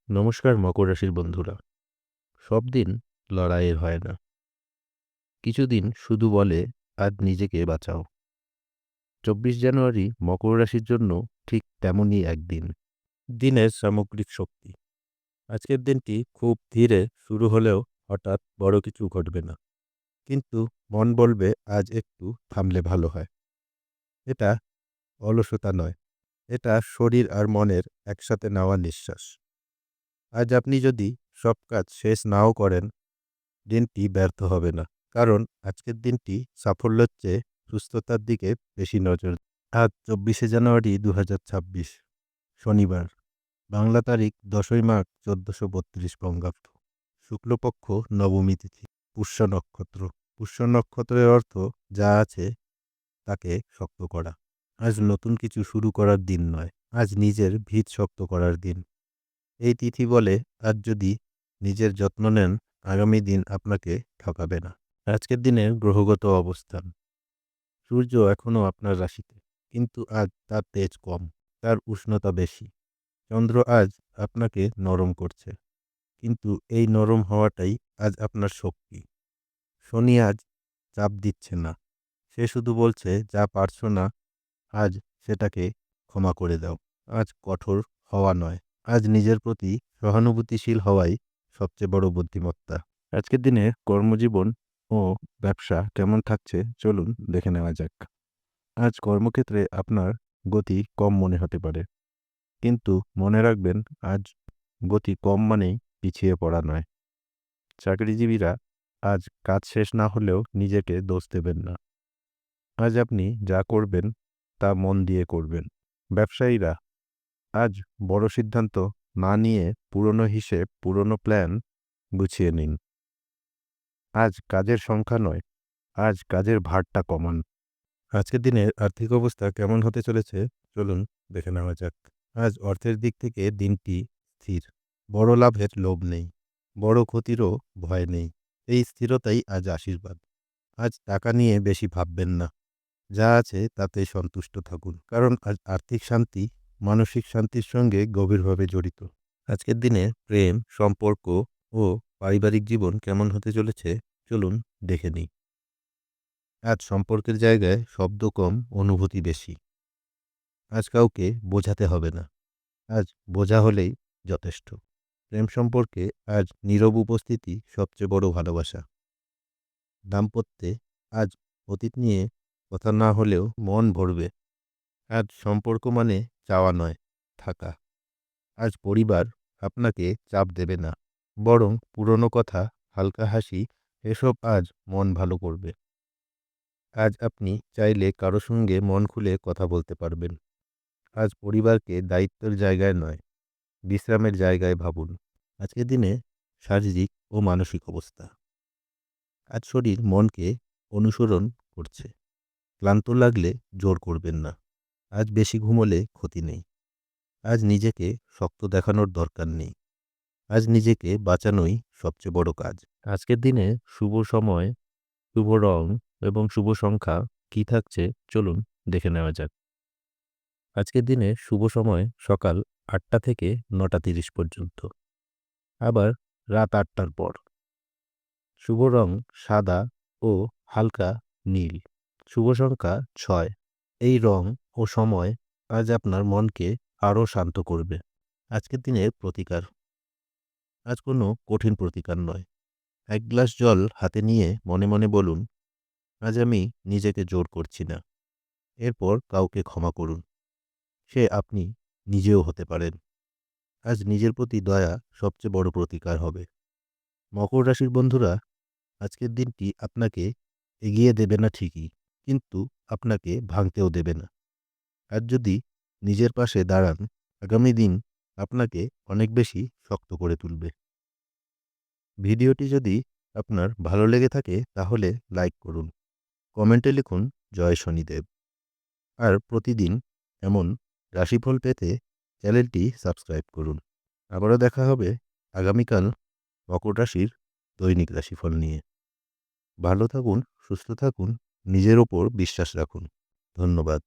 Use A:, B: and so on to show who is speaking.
A: নমস্কার মকর রাশির বন্ধুরা। সব দিন লড়াইয়ের হয় না। কিছুদিন শুধু বলে আজ নিজেকে বাঁচাও। ২৪ জানুয়ারি মকর রাশির জন্য ঠিক তেমনই একদিন। দিনের সামগ্রিক শক্তি। আজকের দিনটি খুব ধীরে শুরু হলেও হঠাৎ বড় কিছু ঘটবে না, কিন্তু মন বলবে আজ একটু থামলে ভালো হয়। এটা অলসতা নয়, এটা শরীর আর মনের একসাথে নেওয়া নিঃশ্বাস। আজ আপনি যদি সব কাজ শেষ নাও করেন, দিনটি ব্যর্থ হবে না। কারণ আজকের দিনটি সাফল্যের চেয়ে সুস্থতার দিকে বেশি নজর। আজ ২৪শে জানুয়ারি ২০২৬, শনিবার। বাংলা তারিখ ১০ই মার্চ ১৪৩২ বঙ্গাব্দ। শুক্লপক্ষ, নবমী তিথি, পুষ্য নক্ষত্র। পুষ্য নক্ষত্রের অর্থ যা আছে তাকে শক্ত করা। আজ নতুন কিছু শুরু করার দিন নয়, আজ নিজের ভিত শক্ত করার দিন। এই তিথি বলে আজ যদি নিজের যত্ন নেন, আগামী দিন আপনাকে ঠকাবে না। আজকের দিনের গ্রহগত অবস্থান। সূর্য এখনও আপনার রাশিতে, কিন্তু আজ তার তেজ কম, তার উষ্ণতা বেশি। চন্দ্র আজ আপনাকে নরম করছে, কিন্তু এই নরম হওয়াটাই আজ আপনার শক্তি। শনি আজ চাপ দিচ্ছে না, সে শুধু বলছে যা পারছো না আজ সেটাকে ক্ষমা করে দাও। আজ কঠোর হওয়া নয়, আজ নিজের প্রতি সহানুভূতিশীল হওয়াই সবচেয়ে বড় বুদ্ধিমত্তা। আজকের দিনে কর্মজীবন ও ব্যবসা কেমন থাকছে চলুন দেখে নেওয়া যাক। আজ কর্মক্ষেত্রে আপনার গতি কম মনে হতে পারে, কিন্তু মনে রাখবেন আজ গতি কম মানেই পিছিয়ে পড়া নয়। চাকরিজীবীরা আজ কাজ শেষ না হলেও নিজেকে দোষ দেবেন না। আজ আপনি যা করবেন তা মন দিয়ে করবেন। ব্যবসায়ীরা আজ বড় সিদ্ধান্ত না নিয়ে পুরনো হিসেব, পুরনো প্ল্যান গুছিয়ে নিন। আজ কাজের সংখ্যা নয়, আজ কাজের ভারটা কমান। আজকের দিনের আর্থিক অবস্থা কেমন হতে চলেছে চলুন দেখে নেওয়া যাক। আজ অর্থের দিক থেকে দিনটি স্থির। বড় লাভের লোভ নেই, বড় ক্ষতিরও ভয় নেই। এই স্থিরতাই আজ আশীর্বাদ। আজ টাকা নিয়ে বেশি ভাববেন না, যা আছে তাতে সন্তুষ্ট থাকুন। কারণ আজ আর্থিক শান্তি মানসিক শান্তির সঙ্গে গভীরভাবে জড়িত। আজকের দিনে প্রেম, সম্পর্ক ও পারিবারিক জীবন কেমন হতে চলেছে চলুন দেখে নিই। আজ সম্পর্কের জায়গায় শব্দ কম, অনুভূতি বেশি। আজ কাউকে বোঝাতে হবে না, আজ বোঝা হলেই যথেষ্ট। প্রেম সম্পর্কে আজ নীরব উপস্থিতি সবচেয়ে বড় ভালোবাসা। দাম্পত্যে আজ অতীত নিয়ে কথা না হলেও মন ভরবে। আজ সম্পর্ক মানে চাওয়া নয়, থাকা। আজ পরিবার আপনাকে চাপ দেবে না, বরং পুরনো কথা, হালকা হাসি এসব আজ মন ভালো করবে। আজ আপনি চাইলে কারো সঙ্গে মন খুলে কথা বলতে পারবেন। আজ পরিবারকে দায়িত্বের জায়গায় নয়, বিশ্রামের জায়গায় ভাবুন। আজকের দিনে শারীরিক ও মানসিক অবস্থা। আজ শরীর মনকে অনুসরণ করছে। ক্লান্ত লাগলে জোর করবেন না। আজ বেশি ঘুমোলে ক্ষতি নেই। আজ নিজেকে শক্ত দেখানোর দরকার নেই। আজ নিজেকে বাঁচানোই সবচেয়ে বড় কাজ। আজকের দিনে শুভ সময়, শুভ রং এবং শুভ সংখ্যা কি থাকছে চলুন দেখে নেওয়া যাক। আজকের দিনে শুভ সময় সকাল ৮টা থেকে ৯টা ৩০ পর্যন্ত, আবার রাত ৮টার পর। শুভ রং সাদা ও হালকা নীল। শুভ সংখ্যা ৬। এই রং ও সময় আজ আপনার মনকে আরও শান্ত করবে। আজকের দিনের প্রতিকার। আজ কোনো কঠিন প্রতিকার নয়। এক গ্লাস জল হাতে নিয়ে মনে মনে বলুন, আজ আমি নিজেকে জোর করছি না। এরপর কাউকে ক্ষমা করুন। সে আপনি নিজেও হতে পারেন। আজ নিজের প্রতি দয়া সবচেয়ে বড় প্রতিকার হবে। মকর রাশির বন্ধুরা, আজকের দিনটি আপনাকে এগিয়ে দেবে না ঠিকই, কিন্তু আপনাকে ভাঙতেও দেবে না। আজ যদি নিজের পাশে দাঁড়ান, আগামী দিন আপনাকে অনেক বেশি শক্ত করে তুলবে। ভিডিওটি যদি আপনার ভালো লেগে থাকে তাহলে লাইক করুন, কমেন্টে লিখুন জয় শনিদেব। আর প্রতিদিন এমন রাশিফল পেতে চ্যানেলটি সাবস্ক্রাইব করুন। আবারও দেখা হবে আগামীকাল মকর রাশির দৈনিক রাশিফল নিয়ে। ভালো থাকুন, সুস্থ থাকুন, নিজের ওপর বিশ্বাস রাখুন। ধন্যবাদ।